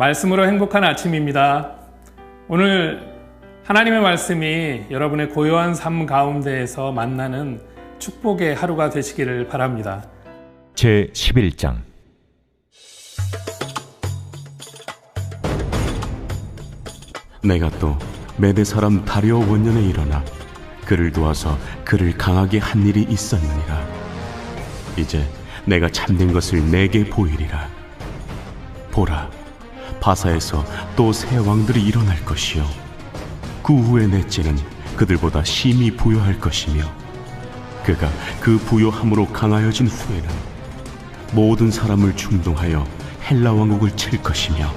말씀으로 행복한 아침입니다. 오늘 하나님의 말씀이 여러분의 고요한 삶 가운데에서 만나는 축복의 하루가 되시기를 바랍니다. 제 11장. 내가 또 메대 사람 다리오 원년에 일어나 그를 도와서 그를 강하게 한 일이 있었느니라. 이제 내가 참된 것을 내게 보이리라. 보라, 바사에서 또 새 왕들이 일어날 것이요 그 후에 넷째는 그들보다 심히 부요할 것이며 그가 그 부요함으로 강하여진 후에는 모든 사람을 충동하여 헬라 왕국을 칠 것이며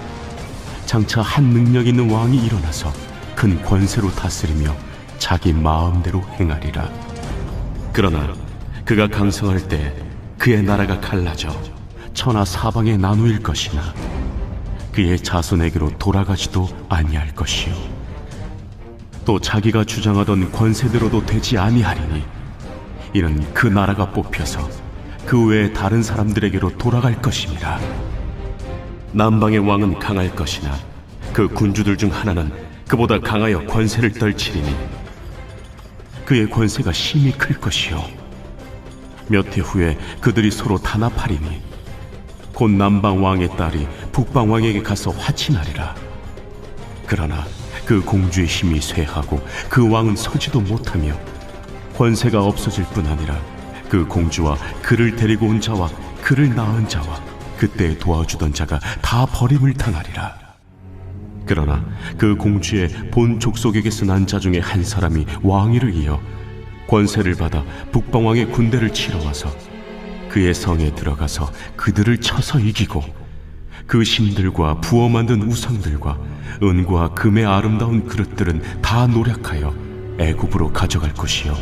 장차 한 능력 있는 왕이 일어나서 큰 권세로 다스리며 자기 마음대로 행하리라. 그러나 그가 강성할 때 그의 나라가 갈라져 천하 사방에 나누일 것이나 그의 자손에게로 돌아가지도 아니할 것이요 또 자기가 주장하던 권세대로도 되지 아니하리니 이는 그 나라가 뽑혀서 그 외에 다른 사람들에게로 돌아갈 것임이라. 남방의 왕은 강할 것이나 그 군주들 중 하나는 그보다 강하여 권세를 떨치리니 그의 권세가 심히 클 것이요 몇 해 후에 그들이 서로 단합하리니 곧 남방 왕의 딸이 북방 왕에게 가서 화친하리라. 그러나 그 공주의 힘이 쇠하고 그 왕은 서지도 못하며 권세가 없어질 뿐 아니라 그 공주와 그를 데리고 온 자와 그를 낳은 자와 그때 도와주던 자가 다 버림을 당하리라. 그러나 그 공주의 본 족속에게서 난 자 중에 한 사람이 왕위를 이어 권세를 받아 북방왕의 군대를 치러 와서 그의 성에 들어가서 그들을 쳐서 이기고 그 신들과 부어 만든 우상들과 은과 금의 아름다운 그릇들은 다 노략하여 애굽으로 가져갈 것이요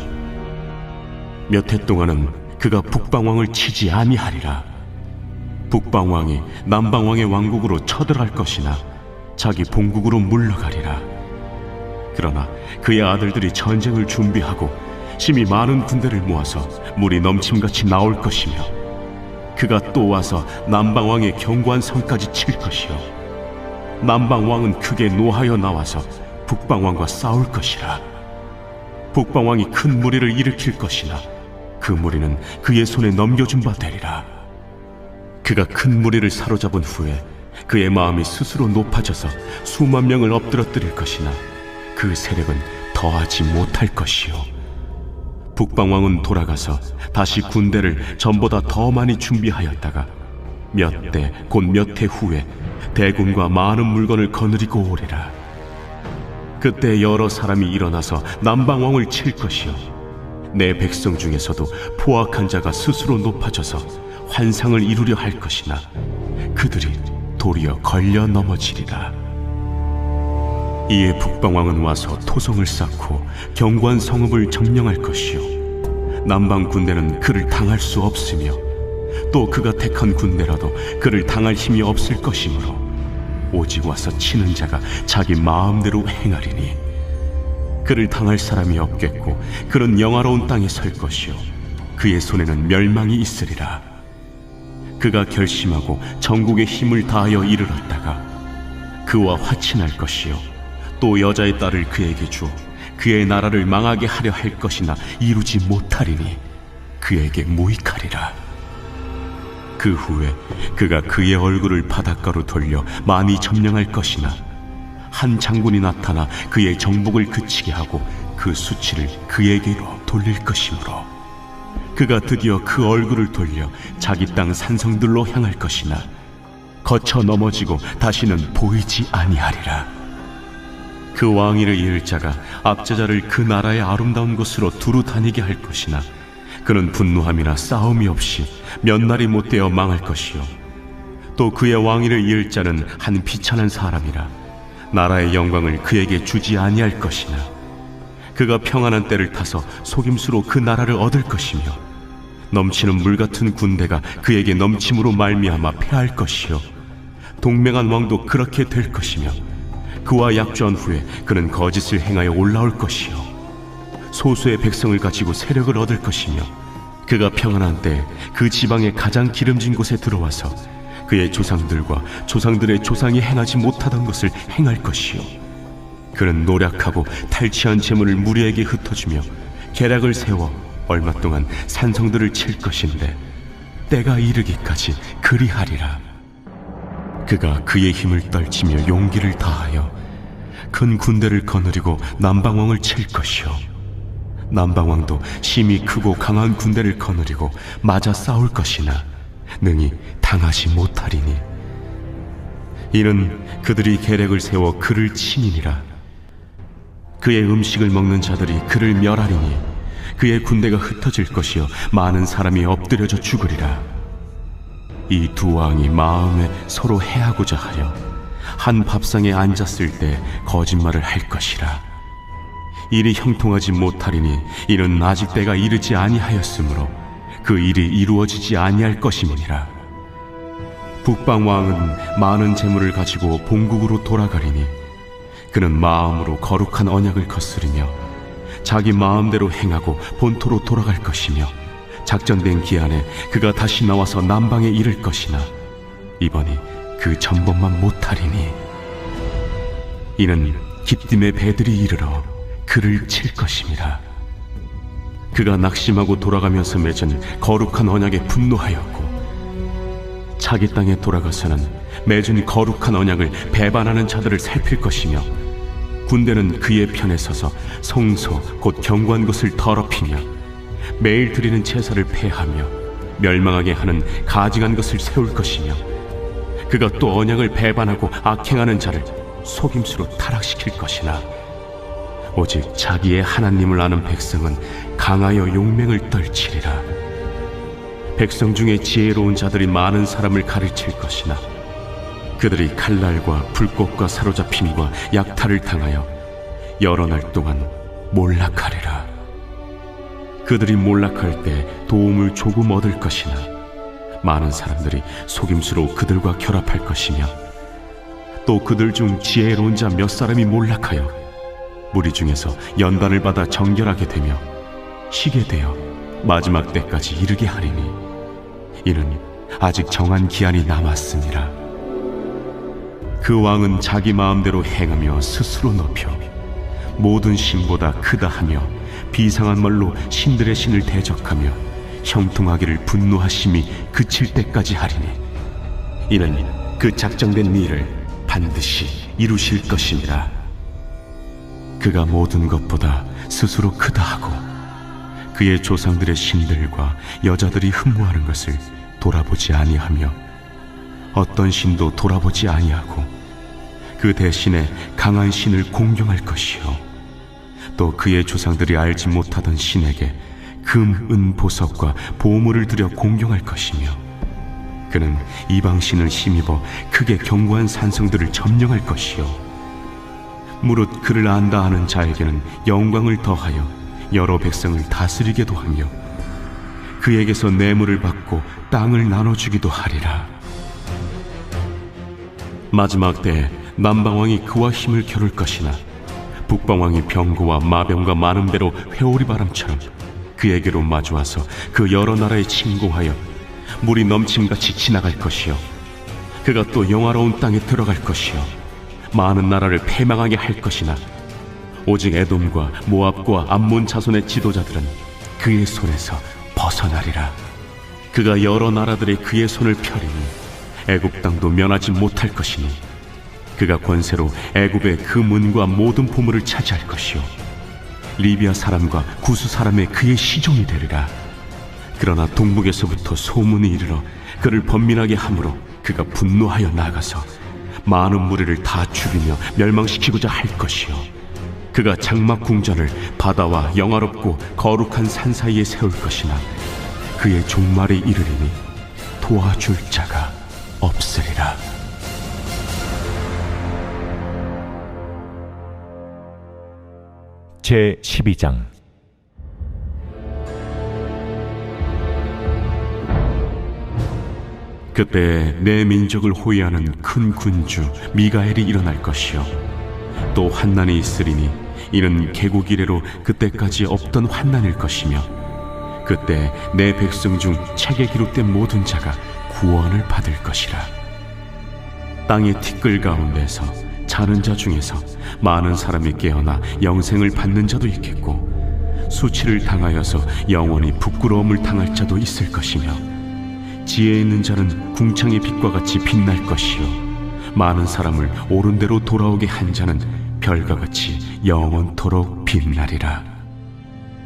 몇 해 동안은 그가 북방왕을 치지 아니하리라. 북방왕이 남방왕의 왕국으로 쳐들어갈 것이나 자기 본국으로 물러가리라. 그러나 그의 아들들이 전쟁을 준비하고 심히 많은 군대를 모아서 물이 넘침같이 나올 것이며 그가 또 와서 남방왕의 견고한 성까지 칠 것이요 남방왕은 크게 노하여 나와서 북방왕과 싸울 것이라. 북방왕이 큰 무리를 일으킬 것이나 그 무리는 그의 손에 넘겨준 바 되리라. 그가 큰 무리를 사로잡은 후에 그의 마음이 스스로 높아져서 수만 명을 엎드러뜨릴 것이나 그 세력은 더하지 못할 것이요 북방왕은 돌아가서 다시 군대를 전보다 더 많이 준비하였다가 몇 대 곧 몇 해 후에 대군과 많은 물건을 거느리고 오리라. 그때 여러 사람이 일어나서 남방왕을 칠 것이요 내 백성 중에서도 포악한 자가 스스로 높아져서 환상을 이루려 할 것이나 그들이 도리어 걸려 넘어지리라. 이에 북방왕은 와서 토성을 쌓고 견고한 성읍을 점령할 것이요 남방 군대는 그를 당할 수 없으며 또 그가 택한 군대라도 그를 당할 힘이 없을 것이므로 오직 와서 치는 자가 자기 마음대로 행하리니 그를 당할 사람이 없겠고 그는 영화로운 땅에 설 것이요 그의 손에는 멸망이 있으리라. 그가 결심하고 전국의 힘을 다하여 이르렀다가 그와 화친할 것이요 또 여자의 딸을 그에게 주어 그의 나라를 망하게 하려 할 것이나 이루지 못하리니 그에게 무익하리라. 그 후에 그가 그의 얼굴을 바닷가로 돌려 많이 점령할 것이나 한 장군이 나타나 그의 정복을 그치게 하고 그 수치를 그에게로 돌릴 것이므로 그가 드디어 그 얼굴을 돌려 자기 땅 산성들로 향할 것이나 거쳐 넘어지고 다시는 보이지 아니하리라. 그 왕위를 이을 자가 압제자를 그 나라의 아름다운 곳으로 두루 다니게 할 것이나 그는 분노함이나 싸움이 없이 몇 날이 못되어 망할 것이요 또 그의 왕위를 이을 자는 한 비천한 사람이라 나라의 영광을 그에게 주지 아니할 것이나 그가 평안한 때를 타서 속임수로 그 나라를 얻을 것이며 넘치는 물 같은 군대가 그에게 넘침으로 말미암아 패할 것이요 동맹한 왕도 그렇게 될 것이며 그와 약조한 후에 그는 거짓을 행하여 올라올 것이요 소수의 백성을 가지고 세력을 얻을 것이며 그가 평안한 때 그 지방의 가장 기름진 곳에 들어와서 그의 조상들과 조상들의 조상이 행하지 못하던 것을 행할 것이요 그는 노력하고 탈취한 재물을 무리에게 흩어주며 계략을 세워 얼마 동안 산성들을 칠 것인데 때가 이르기까지 그리하리라. 그가 그의 힘을 떨치며 용기를 다하여 큰 군대를 거느리고 남방왕을 칠 것이요 남방왕도 심히 크고 강한 군대를 거느리고 맞아 싸울 것이나 능히 당하지 못하리니 이는 그들이 계략을 세워 그를 치니니라. 그의 음식을 먹는 자들이 그를 멸하리니 그의 군대가 흩어질 것이요 많은 사람이 엎드려져 죽으리라. 이 두 왕이 마음에 서로 해하고자 하여 한 밥상에 앉았을 때 거짓말을 할 것이라. 일이 형통하지 못하리니 이는 아직 때가 이르지 아니하였으므로 그 일이 이루어지지 아니할 것임이니라. 북방 왕은 많은 재물을 가지고 본국으로 돌아가리니 그는 마음으로 거룩한 언약을 거스르며 자기 마음대로 행하고 본토로 돌아갈 것이며 작정된 기한에 그가 다시 나와서 남방에 이를 것이나 이번이 그 전번만 못하리니 이는 기띔의 배들이 이르러 그를 칠 것임이라. 그가 낙심하고 돌아가면서 맺은 거룩한 언약에 분노하였고 자기 땅에 돌아가서는 맺은 거룩한 언약을 배반하는 자들을 살필 것이며 군대는 그의 편에 서서 성소 곧 경고한 것을 더럽히며 매일 드리는 제사를 폐하며 멸망하게 하는 가증한 것을 세울 것이며 그가 또 언약을 배반하고 악행하는 자를 속임수로 타락시킬 것이나 오직 자기의 하나님을 아는 백성은 강하여 용맹을 떨치리라. 백성 중에 지혜로운 자들이 많은 사람을 가르칠 것이나 그들이 칼날과 불꽃과 사로잡힘과 약탈을 당하여 여러 날 동안 몰락하리라. 그들이 몰락할 때 도움을 조금 얻을 것이나 많은 사람들이 속임수로 그들과 결합할 것이며 또 그들 중 지혜로운 자 몇 사람이 몰락하여 무리 중에서 연단을 받아 정결하게 되며 쉬게 되어 마지막 때까지 이르게 하리니 이는 아직 정한 기한이 남았습니다. 그 왕은 자기 마음대로 행하며 스스로 높여 모든 신보다 크다 하며 비상한 말로 신들의 신을 대적하며 형통하기를 분노하심이 그칠 때까지 하리니 이는 그 작정된 일을 반드시 이루실 것이니라. 그가 모든 것보다 스스로 크다 하고 그의 조상들의 신들과 여자들이 흠모하는 것을 돌아보지 아니하며 어떤 신도 돌아보지 아니하고 그 대신에 강한 신을 공경할 것이요 또 그의 조상들이 알지 못하던 신에게 금, 은, 보석과 보물을 들여 공경할 것이며 그는 이방 신을 힘입어 크게 견고한 산성들을 점령할 것이요 무릇 그를 안다 하는 자에게는 영광을 더하여 여러 백성을 다스리게도 하며 그에게서 뇌물을 받고 땅을 나눠주기도 하리라. 마지막 때에 남방왕이 그와 힘을 겨룰 것이나 북방왕이 병거와 마병과 많은 배로 회오리 바람처럼 그에게로 마주와서 그 여러 나라에 침공하여 물이 넘침같이 지나갈 것이요 그가 또 영화로운 땅에 들어갈 것이요 많은 나라를 패망하게 할 것이나 오직 에돔과 모압과 암몬 자손의 지도자들은 그의 손에서 벗어나리라. 그가 여러 나라들의 그의 손을 펴리니 애굽 땅도 면하지 못할 것이니 그가 권세로 애굽의 그 문과 모든 보물을 차지할 것이요 리비아 사람과 구스 사람의 그의 시종이 되리라. 그러나 동북에서부터 소문이 이르러 그를 번민하게 함으로 그가 분노하여 나가서 많은 무리를 다 죽이며 멸망시키고자 할 것이요 그가 장막 궁전을 바다와 영화롭고 거룩한 산 사이에 세울 것이나 그의 종말이 이르리니 도와줄 자가 없으리라. 제 12장. 그때 내 민족을 호위하는 큰 군주 미가엘이 일어날 것이요 또 환난이 있으리니 이는 개국 이래로 그때까지 없던 환난일 것이며 그때 내 백성 중 책에 기록된 모든 자가 구원을 받을 것이라. 땅의 티끌 가운데서 자는 자 중에서 많은 사람이 깨어나 영생을 받는 자도 있겠고, 수치를 당하여서 영원히 부끄러움을 당할 자도 있을 것이며, 지혜 있는 자는 궁창의 빛과 같이 빛날 것이요, 많은 사람을 옳은 대로 돌아오게 한 자는 별과 같이 영원토록 빛나리라.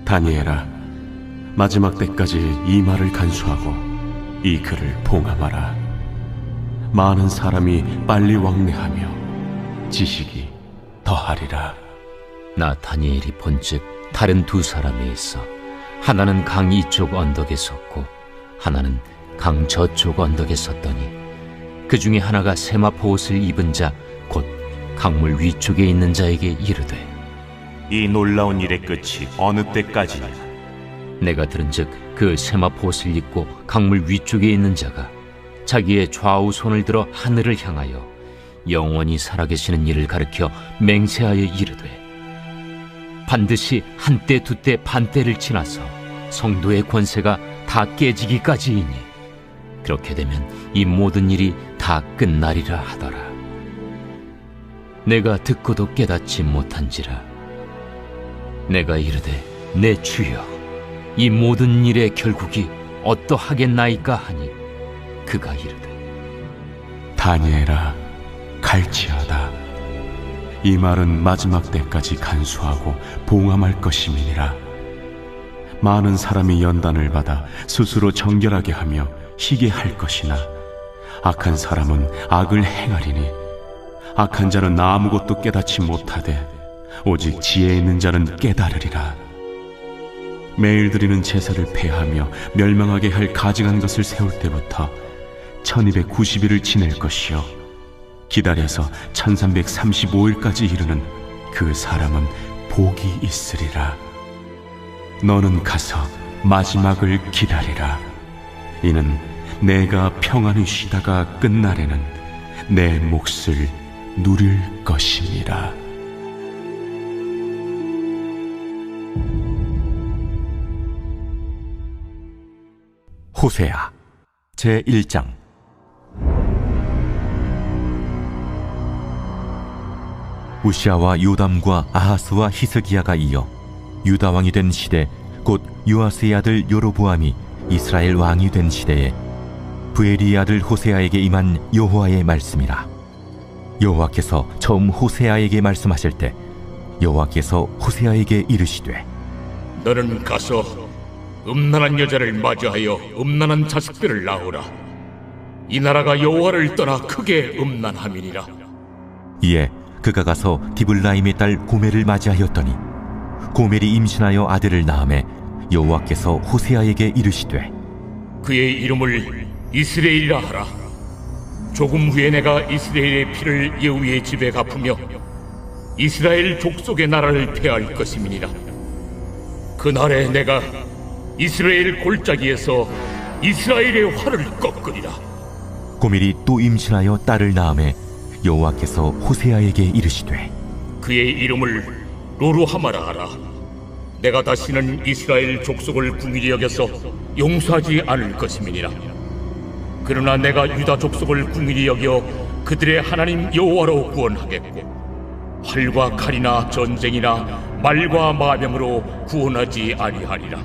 다니엘아, 마지막 때까지 이 말을 간수하고 이 글을 봉함하라. 많은 사람이 빨리 왕래하며 지식이 더하리라. 나 다니엘이 본즉 다른 두 사람이 있어 하나는 강 이쪽 언덕에 섰고 하나는 강 저쪽 언덕에 섰더니 그 중에 하나가 세마포 옷을 입은 자 곧 강물 위쪽에 있는 자에게 이르되 이 놀라운 일의 끝이 어느 때까지냐? 내가 들은즉 그 세마포 옷을 입고 강물 위쪽에 있는 자가 자기의 좌우 손을 들어 하늘을 향하여 영원히 살아계시는 이를 가리켜 맹세하여 이르되 반드시 한때 두때 반때를 지나서 성도의 권세가 다 깨지기까지이니 그렇게 되면 이 모든 일이 다 끝나리라 하더라. 내가 듣고도 깨닫지 못한지라. 내가 이르되 내 주여, 이 모든 일의 결국이 어떠하겠나이까 하니 그가 이르되 다니엘아, 갈지어다. 이 말은 마지막 때까지 간수하고 봉함할 것임이니라. 많은 사람이 연단을 받아 스스로 정결하게 하며 희게 할 것이나, 악한 사람은 악을 행하리니 악한 자는 아무것도 깨닫지 못하되 오직 지혜 있는 자는 깨달으리라. 매일 드리는 제사를 폐하며 멸망하게 할 가증한 것을 세울 때부터 1290일을 지낼 것이요, 기다려서 1335일까지 이르는 그 사람은 복이 있으리라. 너는 가서 마지막을 기다리라. 이는 내가 평안히 쉬다가 끝날에는 내 몫을 누릴 것이니라. 호세아 제1장. 우시아와 요담과 아하스와 히스기야가 이어 유다 왕이 된 시대, 곧 요아스의 아들 여로보암이 이스라엘 왕이 된 시대에 부엘리의 아들 호세아에게 임한 여호와의 말씀이라. 여호와께서 처음 호세아에게 말씀하실 때 여호와께서 호세아에게 이르시되 너는 가서 음란한 여자를 맞이하여 음란한 자식들을 낳으라. 이 나라가 여호와를 떠나 크게 음란함이니라. 이에 그가 가서 디블라임의 딸 고멜을 맞이하였더니 고멜이 임신하여 아들을 낳음에 여호와께서 호세아에게 이르시되 그의 이름을 이스라엘이라 하라. 조금 후에 내가 이스라엘의 피를 예후의 집에 갚으며 이스라엘 족속의 나라를 폐할 것임이니라. 그날에 내가 이스라엘 골짜기에서 이스라엘의 활을 꺾으리라. 고멜이 또 임신하여 딸을 낳음에 여호와께서 호세아에게 이르시되 그의 이름을 로루하마라 하라. 내가 다시는 이스라엘 족속을 궁일히 여겨서 용서하지 않을 것임이니라. 그러나 내가 유다 족속을 궁일히 여겨 그들의 하나님 여호와로 구원하겠고 활과 칼이나 전쟁이나 말과 마병으로 구원하지 아니하리라.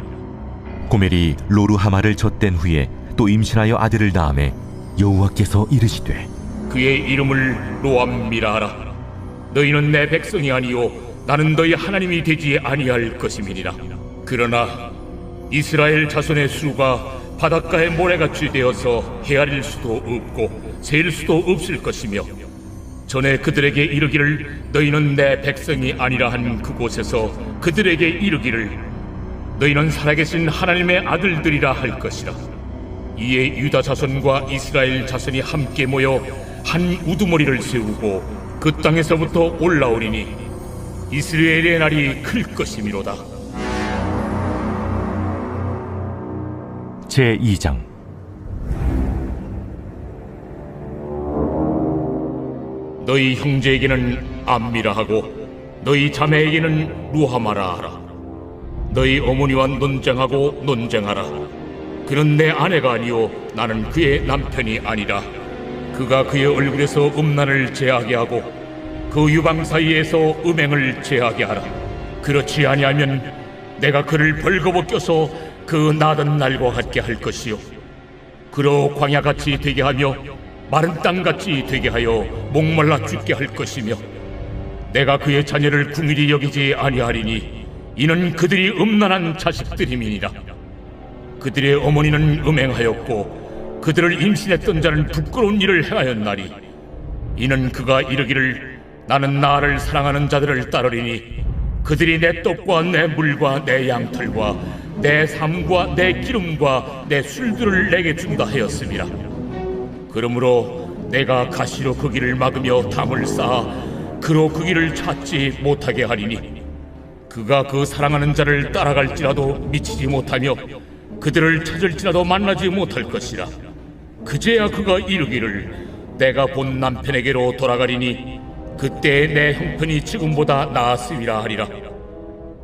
고멜이 로루하마를 젖된 후에 또 임신하여 아들을 낳음에 여호와께서 이르시되 그의 이름을 로암미라 하라. 너희는 내 백성이 아니요 나는 너희 하나님이 되지 아니할 것임이니라. 그러나 이스라엘 자손의 수가 바닷가의 모래같이 되어서 헤아릴 수도 없고 셀 수도 없을 것이며, 전에 그들에게 이르기를 너희는 내 백성이 아니라 한 그곳에서 그들에게 이르기를 너희는 살아계신 하나님의 아들들이라 할 것이라. 이에 유다 자손과 이스라엘 자손이 함께 모여 한 우두머리를 세우고 그 땅에서부터 올라오리니 이스라엘의 날이 클 것이미로다. 제2장. 너희 형제에게는 암미라 하고 너희 자매에게는 루하마라 하라. 너희 어머니와 논쟁하고 논쟁하라. 그는 내 아내가 아니요 나는 그의 남편이 아니라. 그가 그의 얼굴에서 음란을 제하게 하고 그 유방 사이에서 음행을 제하게 하라. 그렇지 아니하면 내가 그를 벌거벗겨서 그 나던 날과 같게 할 것이요 그로 광야같이 되게 하며 마른 땅같이 되게 하여 목말라 죽게 할 것이며 내가 그의 자녀를 궁일이 여기지 아니하리니 이는 그들이 음란한 자식들임이니라. 그들의 어머니는 음행하였고 그들을 임신했던 자는 부끄러운 일을 행하였나니 이는 그가 이르기를 나는 나를 사랑하는 자들을 따르리니 그들이 내 떡과 내 물과 내 양털과 내 삶과 내 기름과 내 술들을 내게 준다 하였음이라. 그러므로 내가 가시로 그 길을 막으며 담을 쌓아 그로 그 길을 찾지 못하게 하리니 그가 그 사랑하는 자를 따라갈지라도 미치지 못하며 그들을 찾을지라도 만나지 못할 것이라. 그제야 그가 이르기를 내가 본 남편에게로 돌아가리니 그때 내 형편이 지금보다 나았음이라 하리라.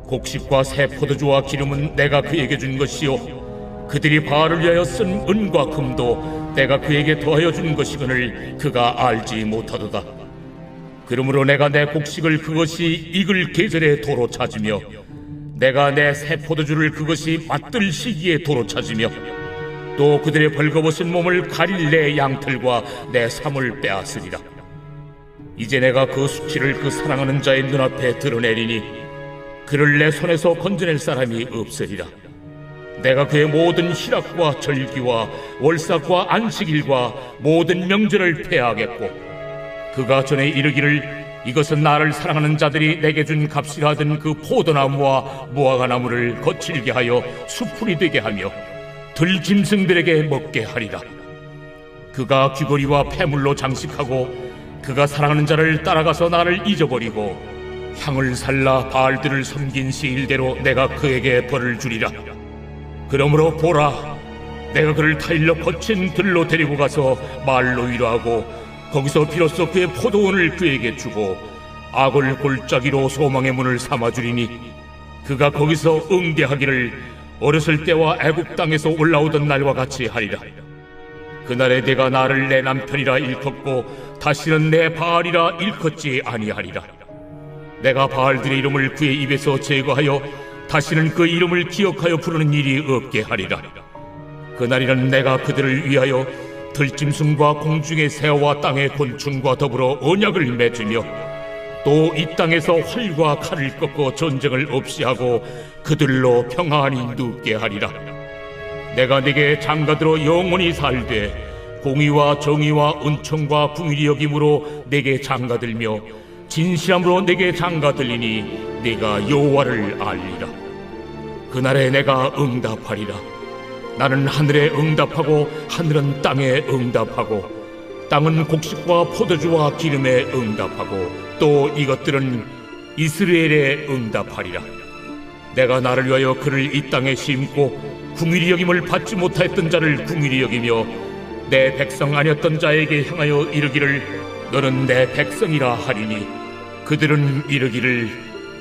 곡식과 새 포도주와 기름은 내가 그에게 준 것이요 그들이 바알을 위하여 쓴 은과 금도 내가 그에게 더하여 준 것이거늘 그가 알지 못하도다. 그러므로 내가 내 곡식을 그것이 익을 계절에 도로 찾으며 내가 내 새 포도주를 그것이 맛들 시기에 도로 찾으며 또 그들의 벌거벗은 몸을 가릴 내 양털과 내 삶을 빼앗으리라. 이제 내가 그 수치를 그 사랑하는 자의 눈앞에 드러내리니 그를 내 손에서 건져낼 사람이 없으리라. 내가 그의 모든 희락과 절기와 월삭과 안식일과 모든 명절을 폐하겠고 그가 전에 이르기를 이것은 나를 사랑하는 자들이 내게 준 값이라 하던 그 포도나무와 무화과나무를 거칠게 하여 수풀이 되게 하며 들짐승들에게 먹게 하리라. 그가 귀걸이와 폐물로 장식하고 그가 사랑하는 자를 따라가서 나를 잊어버리고 향을 살라 바알들을 섬긴 시일대로 내가 그에게 벌을 주리라. 그러므로 보라, 내가 그를 타일러 거친 들로 데리고 가서 말로 위로하고 거기서 비로소 그의 포도원을 그에게 주고 악을 골짜기로 소망의 문을 삼아주리니 그가 거기서 응대하기를 어렸을 때와 애국 땅에서 올라오던 날과 같이 하리라. 그날에 내가 나를 내 남편이라 일컫고 다시는 내 바알이라 일컫지 아니하리라. 내가 바알들의 이름을 그의 입에서 제거하여 다시는 그 이름을 기억하여 부르는 일이 없게 하리라. 그날에는 내가 그들을 위하여 들짐승과 공중의 새와 땅의 곤충과 더불어 언약을 맺으며 또 이 땅에서 활과 칼을 꺾어 전쟁을 없이 하고 그들로 평안히 눕게 하리라. 내가 네게 장가들어 영원히 살되 공의와 정의와 은총과 궁일이 여김으로 네게 장가들며 진실함으로 네게 장가들리니 네가 여호와를 알리라. 그날에 내가 응답하리라. 나는 하늘에 응답하고 하늘은 땅에 응답하고 땅은 곡식과 포도주와 기름에 응답하고 또 이것들은 이스라엘에 응답하리라. 내가 나를 위하여 그를 이 땅에 심고 궁일이 여김을 받지 못하였던 자를 궁일이 여기며 내 백성 아니었던 자에게 향하여 이르기를 너는 내 백성이라 하리니 그들은 이르기를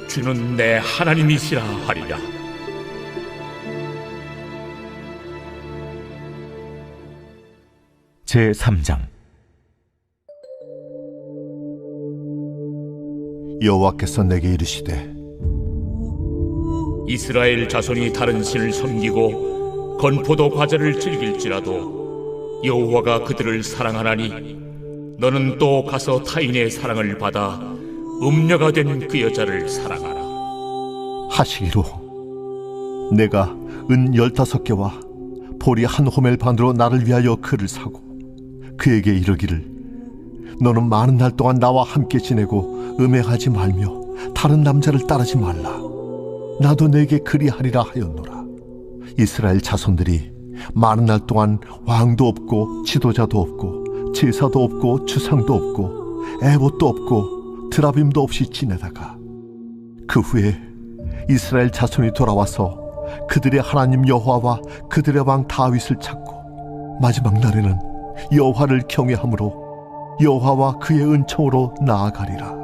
주는 내 하나님이시라 하리라. 제3장. 여호와께서 내게 이르시되 이스라엘 자손이 다른 신을 섬기고 건포도 과자를 즐길지라도 여호와가 그들을 사랑하나니 너는 또 가서 타인의 사랑을 받아 음녀가 된 그 여자를 사랑하라. 하시기로 내가 은 15개와 보리 한 호멜 반으로 나를 위하여 그를 사고 그에게 이르기를 너는 많은 날 동안 나와 함께 지내고 음행하지 말며 다른 남자를 따르지 말라. 나도 내게 그리하리라 하였노라. 이스라엘 자손들이 많은 날 동안 왕도 없고 지도자도 없고 제사도 없고 주상도 없고 에봇도 없고 드라빔도 없이 지내다가 그 후에 이스라엘 자손이 돌아와서 그들의 하나님 여호와와 그들의 왕 다윗을 찾고 마지막 날에는 여호와를 경외함으로 여호와와 그의 은총으로 나아가리라.